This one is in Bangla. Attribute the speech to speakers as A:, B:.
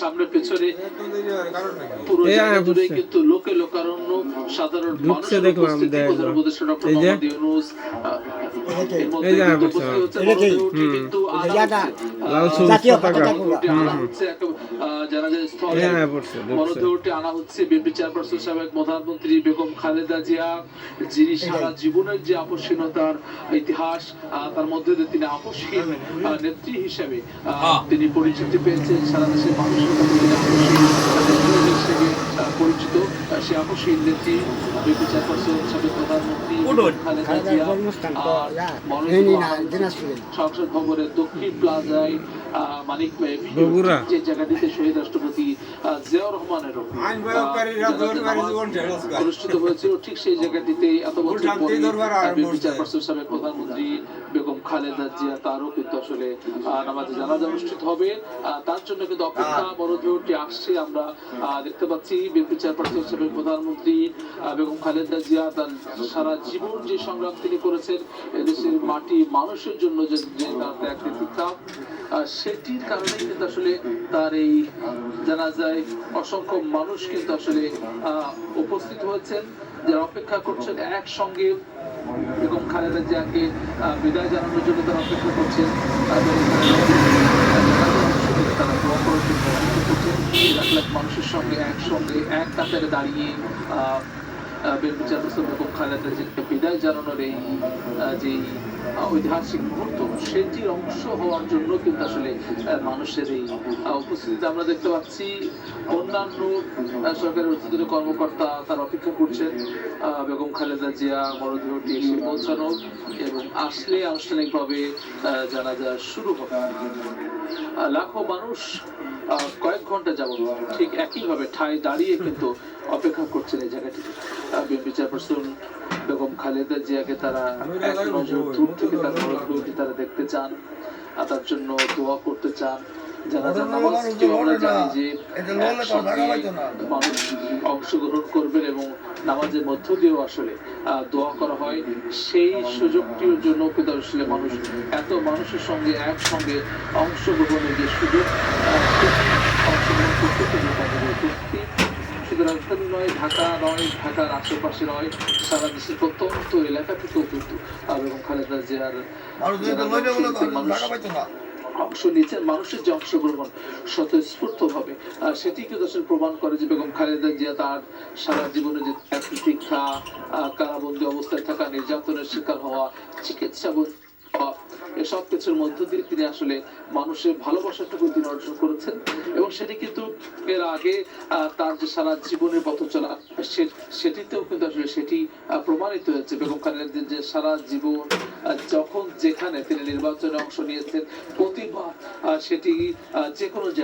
A: সামনে পেছনে পুরো জায়গা জুড়ে কিন্তু লোকে লোকারণ্য, সাধারণ মানুষের উপস্থিতি, প্রধান উপদেষ্টা ডক্টর মোহাম্মদ ইউনূস এর মধ্যে কিন্তু উপস্থিত হচ্ছে। মরদেহটি কিন্তু আনা হচ্ছে জানাজার স্থলে। মরদেহটি আনা হচ্ছে বিএনপি চেয়ারপারসন সাবেক প্রধানমন্ত্রী বেগম খালেদা জিয়া, যিনি সারা জীবনের যে আপসহীনতার ইতিহাস, তার মধ্যে দিয়ে তিনি আপসহীন নেত্রী হিসেবে তিনি পরিচিতি পেয়েছেন। সারা দেশের মানুষের কাছে তিনি আপসহীন নেত্রী হিসেবে পরিচিত। সে আপসহীন নেত্রী বিএনপি চেয়ারপারসন সাবেক প্রধানমন্ত্রী খালেদা জিয়া সংসদ ভবনের দক্ষিণ প্লাজায় মানিক যে জায়গাটিতে শহীদ রাষ্ট্রপতি জিয়াউর রহমানের অনুষ্ঠিত হয়েছিল, ঠিক সেই জায়গাটিতে এত বছর পরে বিএনপি চেয়ারপারসন সাবেক প্রধানমন্ত্রী বেগম খালেদা জিয়া তারও কিন্তু আসলে নামাজে জানাজা অনুষ্ঠিত হবে। তার জন্য কিন্তু অপেক্ষা, মরদেহটি আসছে। আমরা দেখতে পাচ্ছি বিএনপি চেয়ারপারসন সাবেক প্রধানমন্ত্রী বেগম খালেদা জিয়া তার সারা জীবন যে সংগ্রাম তিনি করেছেন এদেশের মাটি মানুষের জন্য, যে তার ত্যাগ প্রতীক্ষা, সেটির কারণে কিন্তু আসলে তার এই জানাজায় অসংখ্য মানুষ কিন্তু আসলে উপস্থিত হয়েছেন, যারা অপেক্ষা করছেন একসঙ্গে বেগম খালেদা জিয়াকে বিদায় জানানোর জন্য। তারা অপেক্ষা করছেন, লাখ লাখ মানুষের সঙ্গে একসঙ্গে এক কাতারে দাঁড়িয়ে বিএনপি চেয়ারপারসন বেগম খালেদা জিয়াকে বিদায় জানানোর এই যে ঐতিহাসিক মুহূর্ত, সেটির অংশ হওয়ার জন্য কিন্তু আসলে মানুষের এই উপস্থিতিতে আমরা দেখতে পাচ্ছি। অন্যান্য সরকারের ঊর্ধ্বতন কর্মকর্তা তারা অপেক্ষা করছেন বেগম খালেদা জিয়া মরদেহটি এসে পৌঁছানো এবং আসলে আনুষ্ঠানিকভাবে জানাজা শুরু হবে। লাখো মানুষ কয়েক ঘন্টা যাবত ঠিক একইভাবে ঠায় দাঁড়িয়ে কিন্তু অপেক্ষা করছেন এই জায়গাটিতে। বিএনপি চেয়ারপারসন বেগম খালেদা জিয়াকে তারা এক নজর দূর থেকে তার মরদেহটি তারা দেখতে চান, তার জন্য দোয়া করতে চান। জানাজার নামাজটিও আমরা জানি যে মানুষ অংশগ্রহণ করবেন এবং নামাজের মধ্য দিয়েও আসলে দোয়া করা হয়। সেই সুযোগটির জন্য কিন্তু আসলে মানুষ, এত মানুষের সঙ্গে একসঙ্গে অংশগ্রহণের যে সুযোগ, অংশগ্রহণ করতে কিন্তু তাদের উপস্থিত শুধু রাজধানী নয়, ঢাকা নয়, ঢাকার আশেপাশে নয়, সারা দেশের প্রত্যন্ত এলাকা থেকেও কিন্তু এবং খালেদা জিয়ার অংশ নিয়েছেন। মানুষের যে অংশগ্রহণ স্বতঃস্ফূর্ত ভাবে, সেটি কিন্তু আসলে প্রমাণ করে যে বেগম খালেদা জিয়া তার সারা জীবনে যে প্রতীক্ষা, কারাবন্দী অবস্থায় থাকা, নির্যাতনের শিকার হওয়া, চিকিৎসা এসব কিছুর মধ্য দিয়ে তিনি আসলে মানুষের ভালোবাসাটুকু তিনি অর্জন করেছেন এবং সেটি কিন্তু এর আগে তার যে সারা জীবনের পথ চলা, সেটিতেও কিন্তু আসলে সেটি প্রমাণিত হয়েছে। বেগম খালেদা যে সারা জীবন যখন যেখানে তিনি নির্বাচনে অংশ নিয়েছেন, প্রতিবার সেটি যে কোনো জায়গায়